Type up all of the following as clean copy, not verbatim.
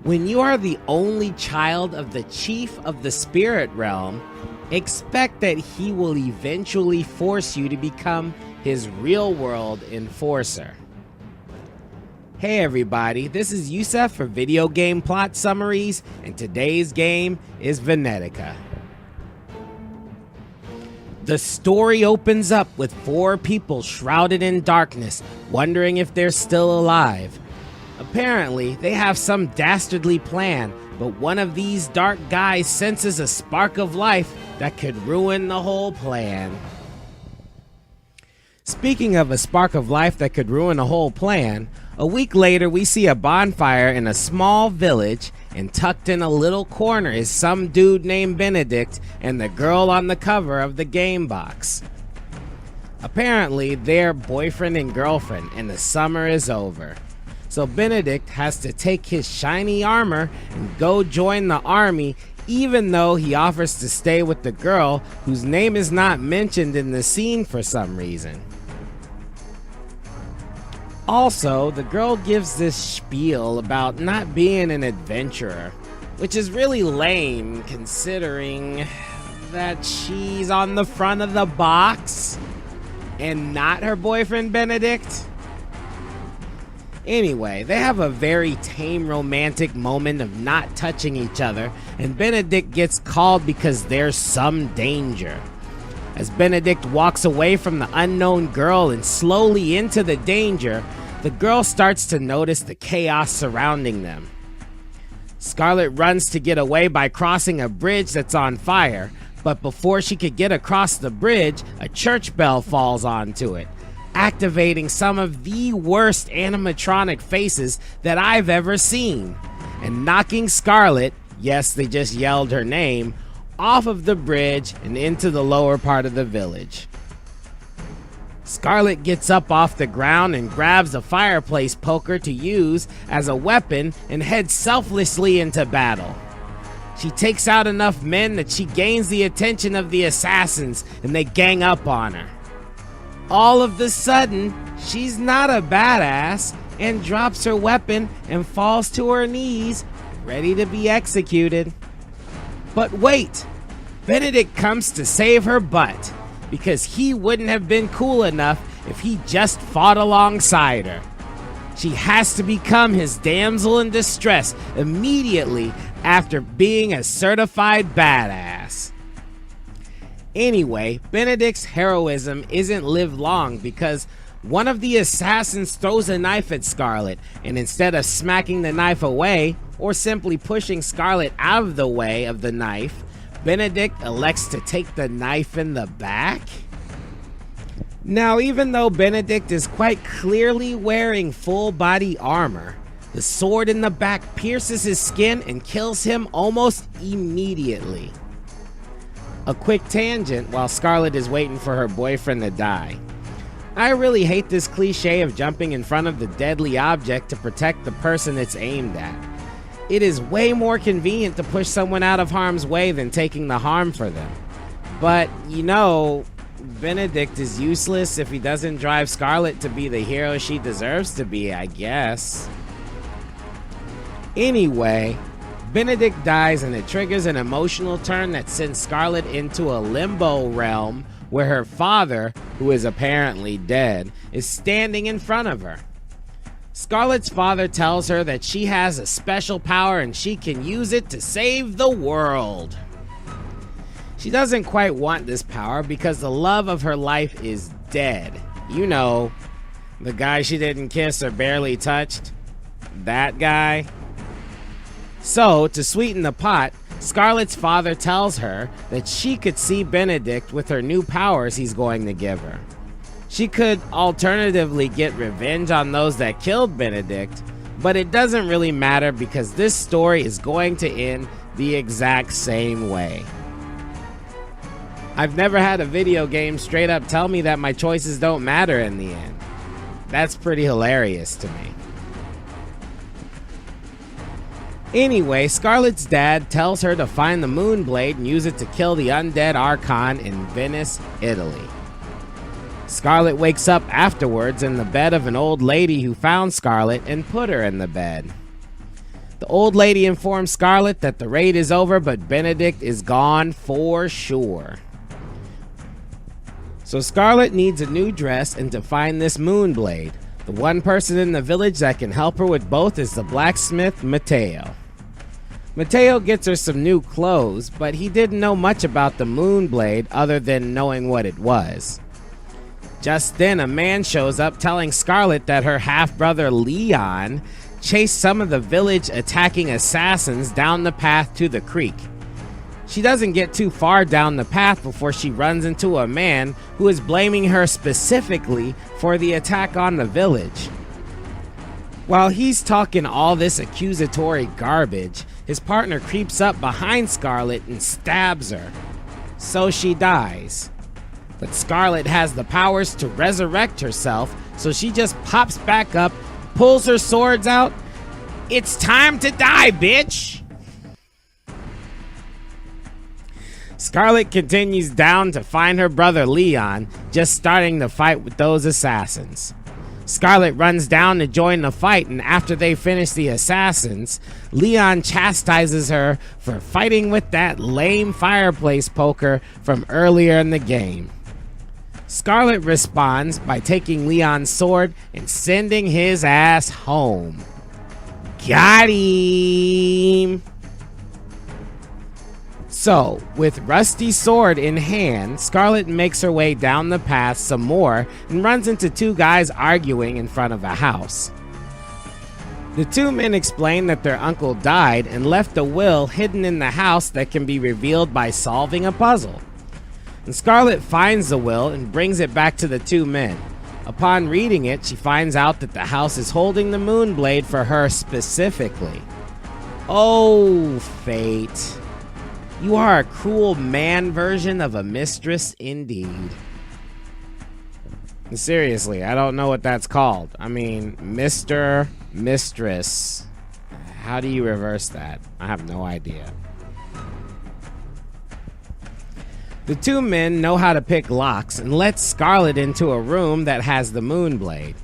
When you are the only child of the chief of the spirit realm, expect that he will eventually force you to become his real-world enforcer. Hey everybody, this is Yusef for Video Game Plot Summaries, and today's game is Venetica. The story opens up with 4 people shrouded in darkness, wondering if they're still alive. Apparently, they have some dastardly plan, but one of these dark guys senses a spark of life that could ruin the whole plan. Speaking of a spark of life that could ruin a whole plan, a week later we see a bonfire in a small village, and tucked in a little corner is some dude named Benedict and the girl on the cover of the game box. Apparently they're boyfriend and girlfriend and the summer is over. So Benedict has to take his shiny armor and go join the army, even though he offers to stay with the girl whose name is not mentioned in the scene for some reason. Also, the girl gives this spiel about not being an adventurer, which is really lame considering that she's on the front of the box and not her boyfriend Benedict. Anyway, they have a very tame romantic moment of not touching each other, and Benedict gets called because there's some danger. As Benedict walks away from the unknown girl and slowly into the danger, the girl starts to notice the chaos surrounding them. Scarlett runs to get away by crossing a bridge that's on fire, but before she could get across the bridge, a church bell falls onto it, activating some of the worst animatronic faces that I've ever seen, and knocking Scarlett, yes, they just yelled her name, off of the bridge and into the lower part of the village. Scarlett gets up off the ground and grabs a fireplace poker to use as a weapon and heads selflessly into battle. She takes out enough men that she gains the attention of the assassins and they gang up on her. All of a sudden, she's not a badass and drops her weapon and falls to her knees, ready to be executed. But wait, Benedict comes to save her butt, because he wouldn't have been cool enough if he just fought alongside her. She has to become his damsel in distress immediately after being a certified badass. Anyway, Benedict's heroism isn't lived long because one of the assassins throws a knife at Scarlett, and instead of smacking the knife away or simply pushing Scarlett out of the way of the knife, Benedict elects to take the knife in the back. Now, even though Benedict is quite clearly wearing full body armor, the sword in the back pierces his skin and kills him almost immediately. A quick tangent while Scarlett is waiting for her boyfriend to die. I really hate this cliche of jumping in front of the deadly object to protect the person it's aimed at. It is way more convenient to push someone out of harm's way than taking the harm for them. But, you know, Benedict is useless if he doesn't drive Scarlett to be the hero she deserves to be, I guess. Anyway, Benedict dies and it triggers an emotional turn that sends Scarlett into a limbo realm where her father, who is apparently dead, is standing in front of her. Scarlett's father tells her that she has a special power and she can use it to save the world. She doesn't quite want this power because the love of her life is dead. You know, the guy she didn't kiss or barely touched. That guy. So, to sweeten the pot, Scarlett's father tells her that she could see Benedict with her new powers he's going to give her. She could alternatively get revenge on those that killed Benedict, but it doesn't really matter because this story is going to end the exact same way. I've never had a video game straight up tell me that my choices don't matter in the end. That's pretty hilarious to me. Anyway, Scarlett's dad tells her to find the Moonblade and use it to kill the undead Archon in Venice, Italy. Scarlett wakes up afterwards in the bed of an old lady who found Scarlett and put her in the bed. The old lady informs Scarlett that the raid is over, but Benedict is gone for sure. So Scarlett needs a new dress and to find this Moonblade. The one person in the village that can help her with both is the blacksmith, Mateo. Mateo gets her some new clothes, but he didn't know much about the Moonblade other than knowing what it was. Just then, a man shows up telling Scarlett that her half-brother Leon chased some of the village attacking assassins down the path to the creek. She doesn't get too far down the path before she runs into a man who is blaming her specifically for the attack on the village. While he's talking all this accusatory garbage, his partner creeps up behind Scarlett and stabs her. So she dies. But Scarlett has the powers to resurrect herself, so she just pops back up, pulls her swords out. It's time to die, bitch! Scarlett continues down to find her brother Leon, just starting the fight with those assassins. Scarlett runs down to join the fight, and after they finish the assassins, Leon chastises her for fighting with that lame fireplace poker from earlier in the game. Scarlett responds by taking Leon's sword and sending his ass home. Got him! So, with Rusty's sword in hand, Scarlett makes her way down the path some more and runs into two guys arguing in front of a house. The two men explain that their uncle died and left a will hidden in the house that can be revealed by solving a puzzle. And Scarlett finds the will and brings it back to the two men. Upon reading it, she finds out that the house is holding the Moonblade for her specifically. Oh, fate. You are a cruel man version of a mistress indeed. Seriously, I don't know what that's called. I mean, Mr. Mistress. How do you reverse that? I have no idea. The two men know how to pick locks and let Scarlett into a room that has the Moonblade.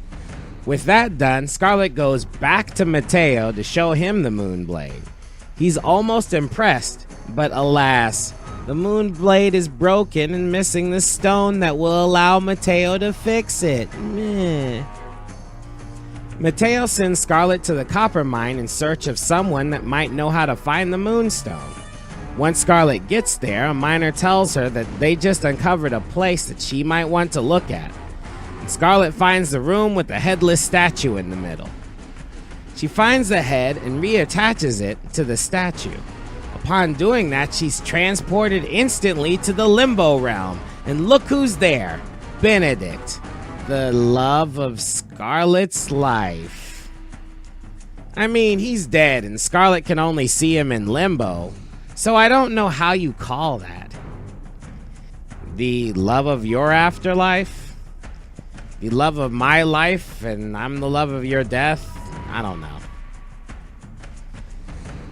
With that done, Scarlett goes back to Mateo to show him the Moonblade. He's almost impressed, but alas, the Moonblade is broken and missing the stone that will allow Mateo to fix it. Meh. Mateo sends Scarlett to the copper mine in search of someone that might know how to find the Moonstone. Once Scarlett gets there, a miner tells her that they just uncovered a place that she might want to look at. And Scarlett finds the room with a headless statue in the middle. She finds the head and reattaches it to the statue. Upon doing that, she's transported instantly to the limbo realm. And look who's there, Benedict, the love of Scarlett's life. I mean, he's dead and Scarlett can only see him in limbo, so I don't know how you call that. The love of your afterlife? The love of my life and I'm the love of your death? I don't know.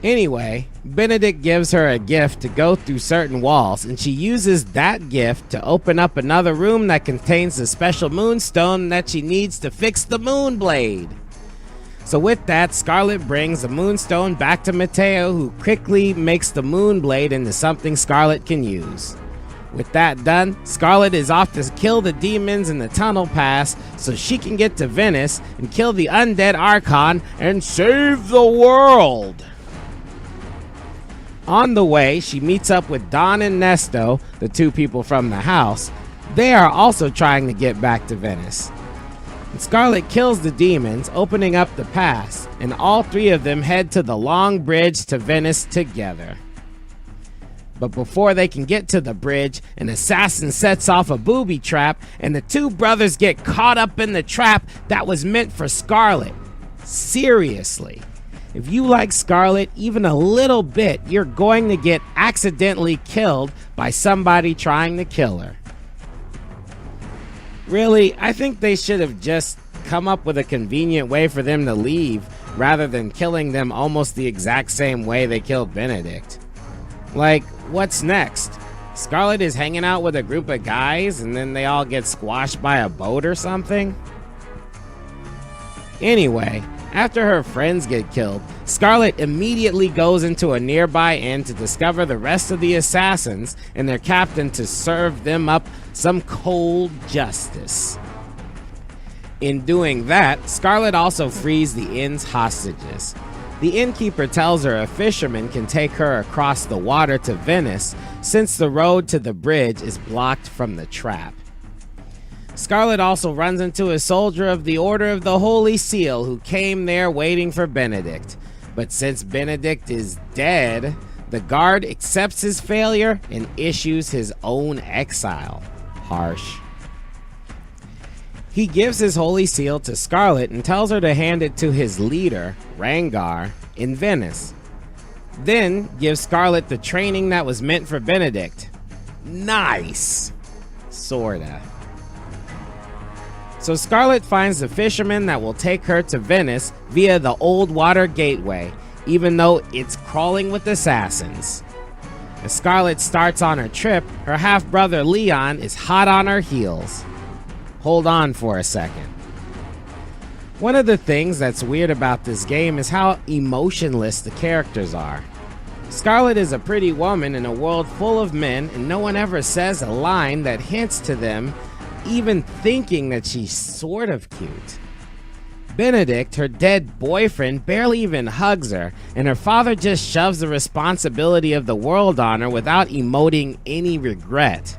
Anyway, Benedict gives her a gift to go through certain walls, and she uses that gift to open up another room that contains the special moonstone that she needs to fix the Moonblade. So with that, Scarlett brings the moonstone back to Mateo, who quickly makes the Moonblade into something Scarlett can use. With that done, Scarlett is off to kill the demons in the tunnel pass so she can get to Venice and kill the undead Archon and save the world. On the way, she meets up with Don and Nesto, the two people from the house. They are also trying to get back to Venice. And Scarlett kills the demons, opening up the pass, and all three of them head to the long bridge to Venice together. But before they can get to the bridge, an assassin sets off a booby trap, and the two brothers get caught up in the trap that was meant for Scarlett. Seriously. If you like Scarlett even a little bit, you're going to get accidentally killed by somebody trying to kill her. Really, I think they should have just come up with a convenient way for them to leave rather than killing them almost the exact same way they killed Benedict. Like, what's next? Scarlett is hanging out with a group of guys and then they all get squashed by a boat or something? Anyway, After her friends get killed, Scarlett immediately goes into a nearby inn to discover the rest of the assassins and their captain to serve them up some cold justice. In doing that, Scarlett also frees the inn's hostages. The innkeeper tells her a fisherman can take her across the water to Venice since the road to the bridge is blocked from the trap. Scarlett also runs into a soldier of the Order of the Holy Seal who came there waiting for Benedict. But since Benedict is dead, the guard accepts his failure and issues his own exile. Harsh. He gives his Holy Seal to Scarlett and tells her to hand it to his leader, Rangar, in Venice. Then gives Scarlett the training that was meant for Benedict. Nice! Sorta. So Scarlett finds the fisherman that will take her to Venice via the Old Water Gateway, even though it's crawling with assassins. As Scarlett starts on her trip, her half-brother Leon is hot on her heels. Hold on for a second. One of the things that's weird about this game is how emotionless the characters are. Scarlett is a pretty woman in a world full of men, and no one ever says a line that hints to them even thinking that she's sort of cute. Benedict, her dead boyfriend, barely even hugs her, and her father just shoves the responsibility of the world on her without emoting any regret.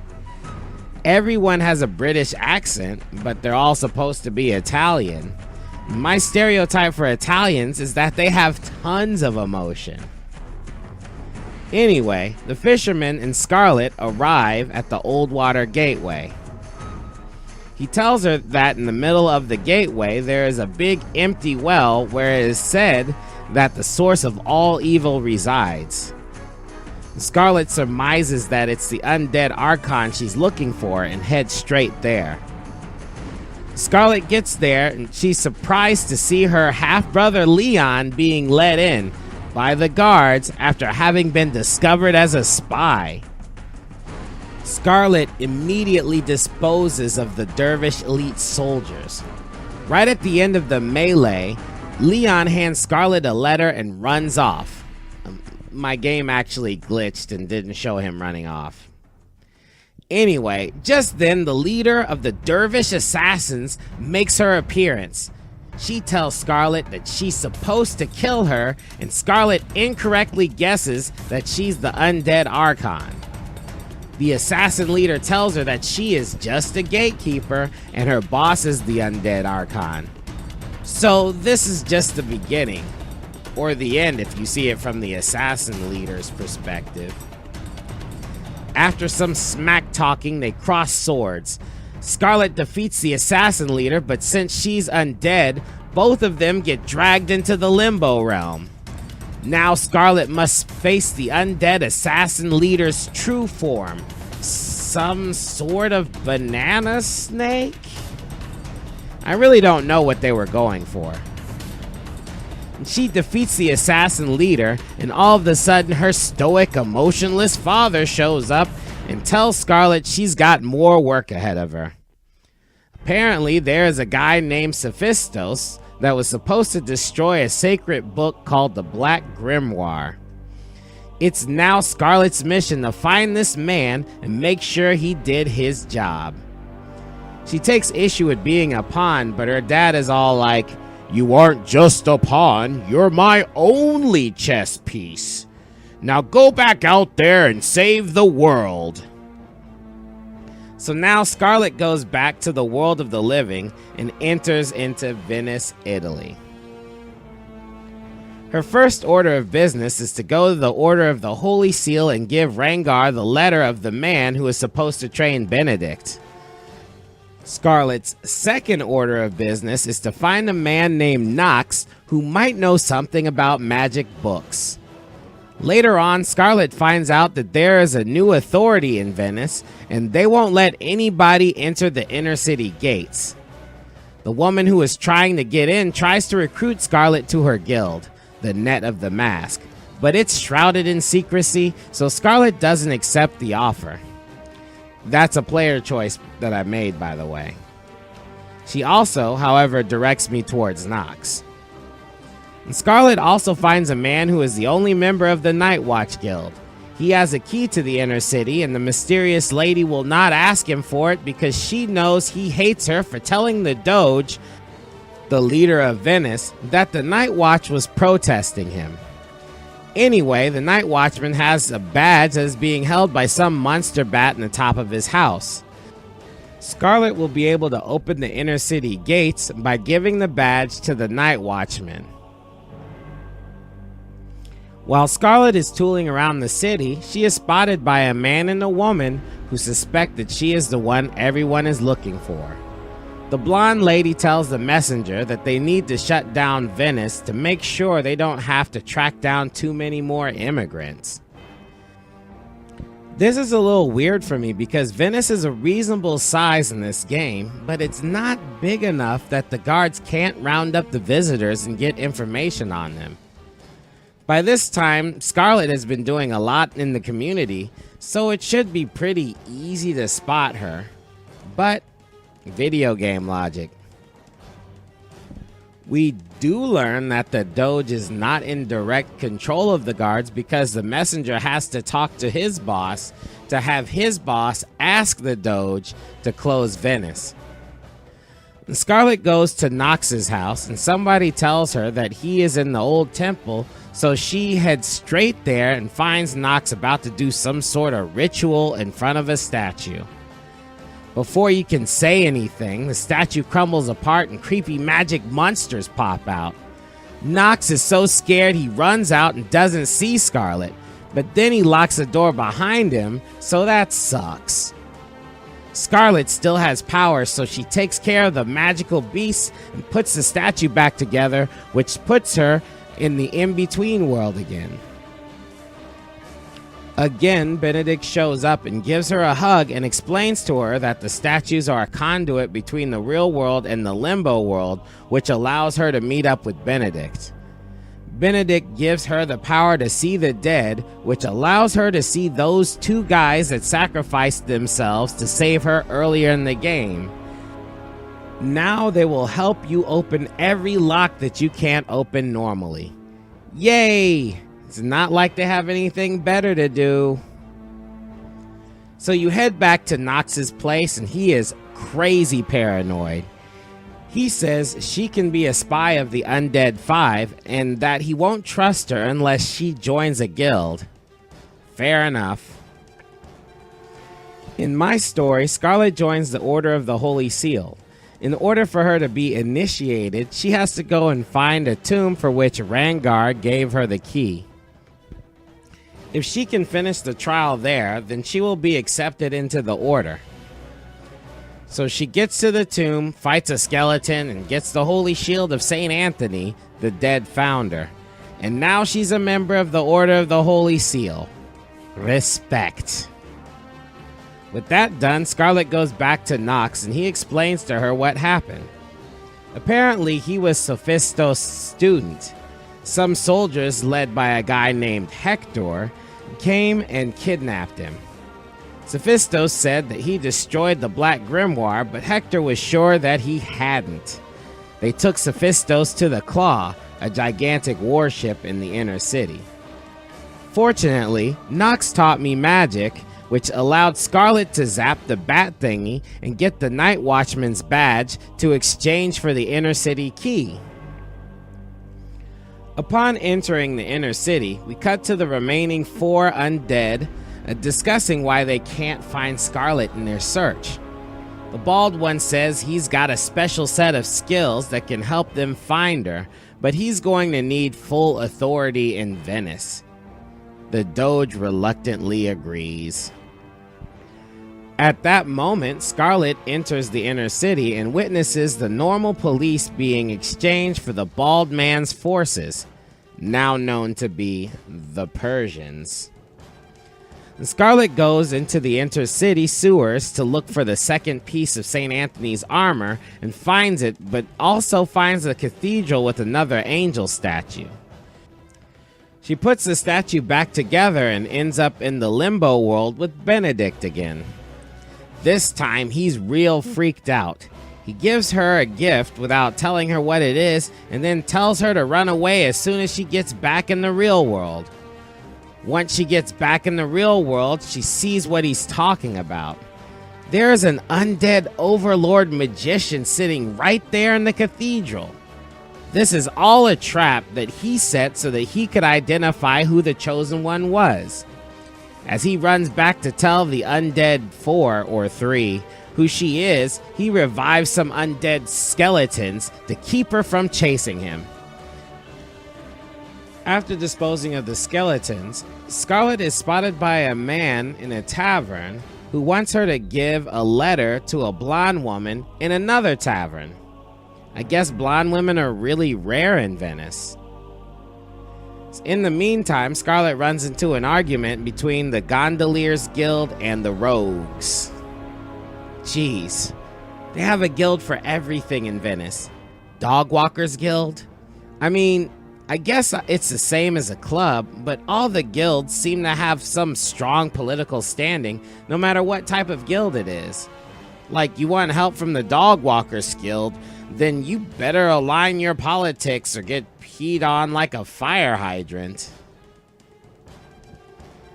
Everyone has a British accent, but they're all supposed to be Italian. My stereotype for Italians is that they have tons of emotion. Anyway, the fisherman and Scarlett arrive at the Old Water Gateway. He tells her that in the middle of the gateway there is a big empty well where it is said that the source of all evil resides. Scarlett surmises that it's the undead Archon she's looking for and heads straight there. Scarlett gets there and she's surprised to see her half-brother Leon being let in by the guards after having been discovered as a spy. Scarlett immediately disposes of the dervish elite soldiers. Right at the end of the melee, Leon hands Scarlett a letter and runs off. My game actually glitched and didn't show him running off. Anyway, just then the leader of the dervish assassins makes her appearance. She tells Scarlett that she's supposed to kill her, and Scarlett incorrectly guesses that she's the undead Archon. The assassin leader tells her that she is just a gatekeeper and her boss is the undead Archon. So this is just the beginning, or the end if you see it from the assassin leader's perspective. After some smack talking, they cross swords. Scarlett defeats the assassin leader, but since she's undead, both of them get dragged into the limbo realm. Now Scarlett must face the undead assassin leader's true form. Some sort of banana snake? I really don't know what they were going for. She defeats the assassin leader, and all of a sudden her stoic, emotionless father shows up and tells Scarlett she's got more work ahead of her. Apparently, there is a guy named Sophistos that was supposed to destroy a sacred book called the Black Grimoire. It's now Scarlett's mission to find this man and make sure he did his job. She takes issue with being a pawn, but her dad is all like, "You aren't just a pawn, you're my only chess piece. Now go back out there and save the world." So now Scarlett goes back to the world of the living and enters into Venice, Italy. Her first order of business is to go to the Order of the Holy Seal and give Rangar the letter of the man who is supposed to train Benedict. Scarlett's second order of business is to find a man named Knox who might know something about magic books. Later on, Scarlett finds out that there is a new authority in Venice, and they won't let anybody enter the inner city gates. The woman who is trying to get in tries to recruit Scarlett to her guild, the Net of the Mask, but it's shrouded in secrecy, so Scarlett doesn't accept the offer. That's a player choice that I made, by the way. She also, however, directs me towards Knox. And Scarlett also finds a man who is the only member of the Night Watch Guild. He has a key to the inner city, and the mysterious lady will not ask him for it because she knows he hates her for telling the Doge, the leader of Venice, that the Night Watch was protesting him. Anyway, the Night Watchman has a badge that is being held by some monster bat in the top of his house. Scarlett will be able to open the inner city gates by giving the badge to the Night Watchman. While Scarlett is tooling around the city, she is spotted by a man and a woman who suspect that she is the one everyone is looking for. The blonde lady tells the messenger that they need to shut down Venice to make sure they don't have to track down too many more immigrants. This is a little weird for me because Venice is a reasonable size in this game, but it's not big enough that the guards can't round up the visitors and get information on them. By this time, Scarlett has been doing a lot in the community, so it should be pretty easy to spot her. But, video game logic. We do learn that the Doge is not in direct control of the guards because the messenger has to talk to his boss to have his boss ask the Doge to close Venice. Scarlett goes to Nox's house and somebody tells her that he is in the old temple, so she heads straight there and finds Nox about to do some sort of ritual in front of a statue. Before you can say anything, the statue crumbles apart and creepy magic monsters pop out. Nox is so scared he runs out and doesn't see Scarlett, but then he locks the door behind him, so that sucks. Scarlett still has power, so she takes care of the magical beasts and puts the statue back together, which puts her in the in-between world again. Again, Benedict shows up and gives her a hug and explains to her that the statues are a conduit between the real world and the limbo world, which allows her to meet up with Benedict. Benedict gives her the power to see the dead, which allows her to see those two guys that sacrificed themselves to save her earlier in the game. Now they will help you open every lock that you can't open normally. Yay! It's not like they have anything better to do. So you head back to Nox's place and he is crazy paranoid. He says she can be a spy of the Undead 5 and that he won't trust her unless she joins a guild. Fair enough. In my story, Scarlett joins the Order of the Holy Seal. In order for her to be initiated, she has to go and find a tomb for which Rangar gave her the key. If she can finish the trial there, then she will be accepted into the order. So she gets to the tomb, fights a skeleton, and gets the holy shield of St. Anthony, the dead founder. And now she's a member of the Order of the Holy Seal. Respect. With that done, Scarlett goes back to Nox and he explains to her what happened. Apparently, he was Sophistos' student. Some soldiers, led by a guy named Hector, came and kidnapped him. Sophistos said that he destroyed the Black Grimoire, but Hector was sure that he hadn't. They took Sophistos to the Claw, a gigantic warship in the inner city. Fortunately, Nox taught me magic, which allowed Scarlett to zap the bat thingy and get the Night Watchman's badge to exchange for the inner city key. Upon entering the inner city, we cut to the remaining 4 undead discussing why they can't find Scarlett in their search. The bald one says he's got a special set of skills that can help them find her, but he's going to need full authority in Venice. The Doge reluctantly agrees. At that moment, Scarlett enters the inner city and witnesses the normal police being exchanged for the bald man's forces, now known to be the Persians. Scarlett goes into the intercity sewers to look for the second piece of St. Anthony's armor and finds it, but also finds a cathedral with another angel statue. She puts the statue back together and ends up in the limbo world with Benedict again. This time, he's real freaked out. He gives her a gift without telling her what it is, and then tells her to run away as soon as she gets back in the real world. Once she gets back in the real world, she sees what he's talking about. There's an undead overlord magician sitting right there in the cathedral. This is all a trap that he set so that he could identify who the chosen one was. As he runs back to tell the undead 4 or 3 who she is, he revives some undead skeletons to keep her from chasing him. After disposing of the skeletons, Scarlett is spotted by a man in a tavern who wants her to give a letter to a blonde woman in another tavern. I guess blonde women are really rare in Venice. In the meantime, Scarlett runs into an argument between the Gondoliers Guild and the Rogues. Jeez, they have a guild for everything in Venice. Dog Walkers Guild? I mean, I guess it's the same as a club, but all the guilds seem to have some strong political standing, no matter what type of guild it is. Like, you want help from the Dog Walkers Guild, then you better align your politics or get peed on like a fire hydrant.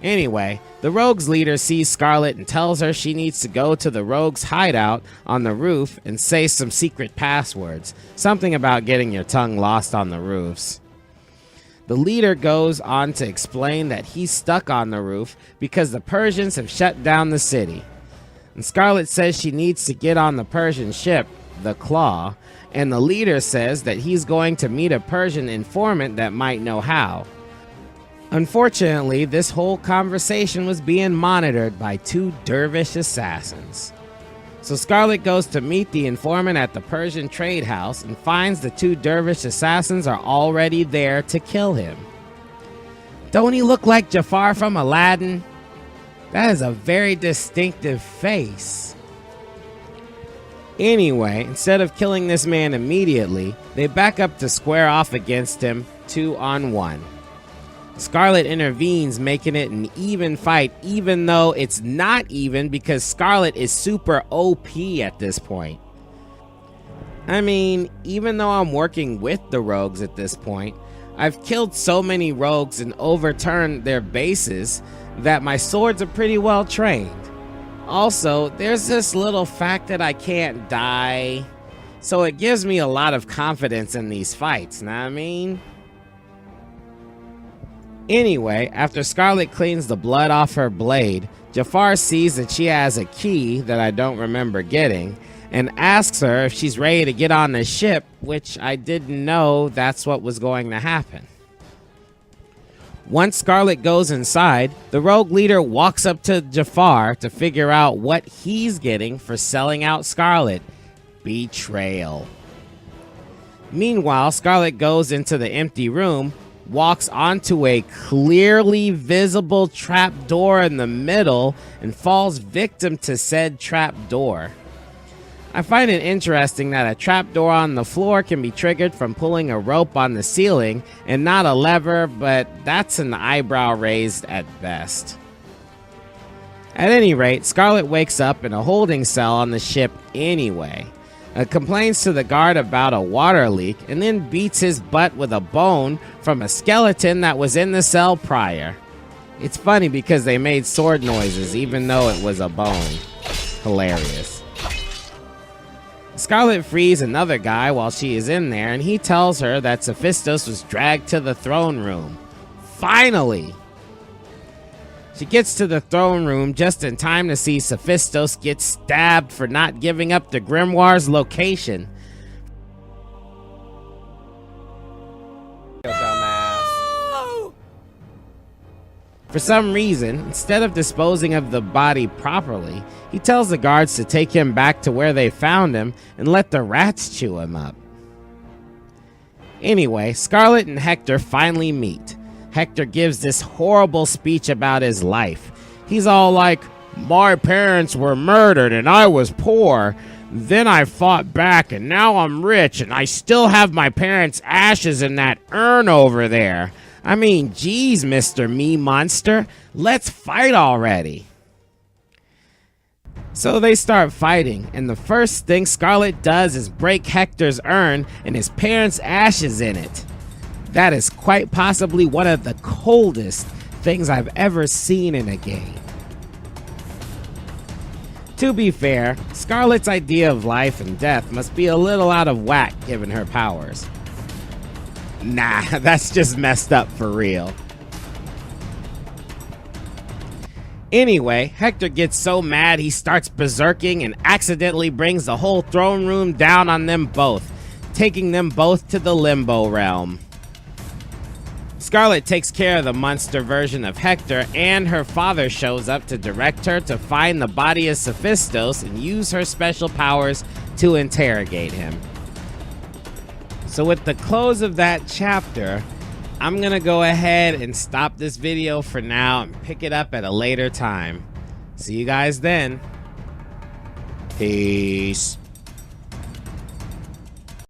Anyway, the Rogues leader sees Scarlett and tells her she needs to go to the Rogues hideout on the roof and say some secret passwords. Something about getting your tongue lost on the roofs. The leader goes on to explain that he's stuck on the roof because the Persians have shut down the city. And Scarlett says she needs to get on the Persian ship, the Claw, and the leader says that he's going to meet a Persian informant that might know how. Unfortunately, this whole conversation was being monitored by 2 dervish assassins. So Scarlett goes to meet the informant at the Persian trade house and finds the 2 dervish assassins are already there to kill him. Don't he look like Jafar from Aladdin? That is a very distinctive face. Anyway, instead of killing this man immediately, they back up to square off against him 2-on-1. Scarlett intervenes, making it an even fight, even though it's not even because Scarlett is super OP at this point. I mean, even though I'm working with the rogues at this point, I've killed so many rogues and overturned their bases that my swords are pretty well trained. Also, there's this little fact that I can't die, so it gives me a lot of confidence in these fights, know what I mean? Anyway, after Scarlett cleans the blood off her blade, Jafar sees that she has a key that I don't remember getting, and asks her if she's ready to get on the ship, which I didn't know that's what was going to happen. Once Scarlett goes inside, the rogue leader walks up to Jafar to figure out what he's getting for selling out Scarlett. Betrayal. Meanwhile, Scarlett goes into the empty room, walks onto a clearly visible trap door in the middle, and falls victim to said trap door. I find it interesting that a trapdoor on the floor can be triggered from pulling a rope on the ceiling and not a lever, but that's an eyebrow raised at best. At any rate, Scarlett wakes up in a holding cell on the ship anyway. Complains to the guard about a water leak and then beats his butt with a bone from a skeleton that was in the cell prior. It's funny because they made sword noises even though it was a bone. Hilarious. Scarlett frees another guy while she is in there, and he tells her that Sophistos was dragged to the throne room. Finally! She gets to the throne room just in time to see Sophistos get stabbed for not giving up the grimoire's location. For some reason, instead of disposing of the body properly, he tells the guards to take him back to where they found him and let the rats chew him up. Anyway, Scarlett and Hector finally meet. Hector gives this horrible speech about his life. He's all like, "My parents were murdered and I was poor. Then I fought back and now I'm rich and I still have my parents' ashes in that urn over there. I mean, geez, Mr. Me Monster, let's fight already." So they start fighting, and the first thing Scarlett does is break Hector's urn and his parents' ashes in it. That is quite possibly one of the coldest things I've ever seen in a game. To be fair, Scarlett's idea of life and death must be a little out of whack given her powers. Nah, that's just messed up for real. Anyway, Hector gets so mad he starts berserking and accidentally brings the whole throne room down on them both, taking them both to the limbo realm. Scarlett takes care of the monster version of Hector, and her father shows up to direct her to find the body of Hephaestus and use her special powers to interrogate him. So with the close of that chapter, I'm gonna go ahead and stop this video for now and pick it up at a later time. See you guys then. Peace.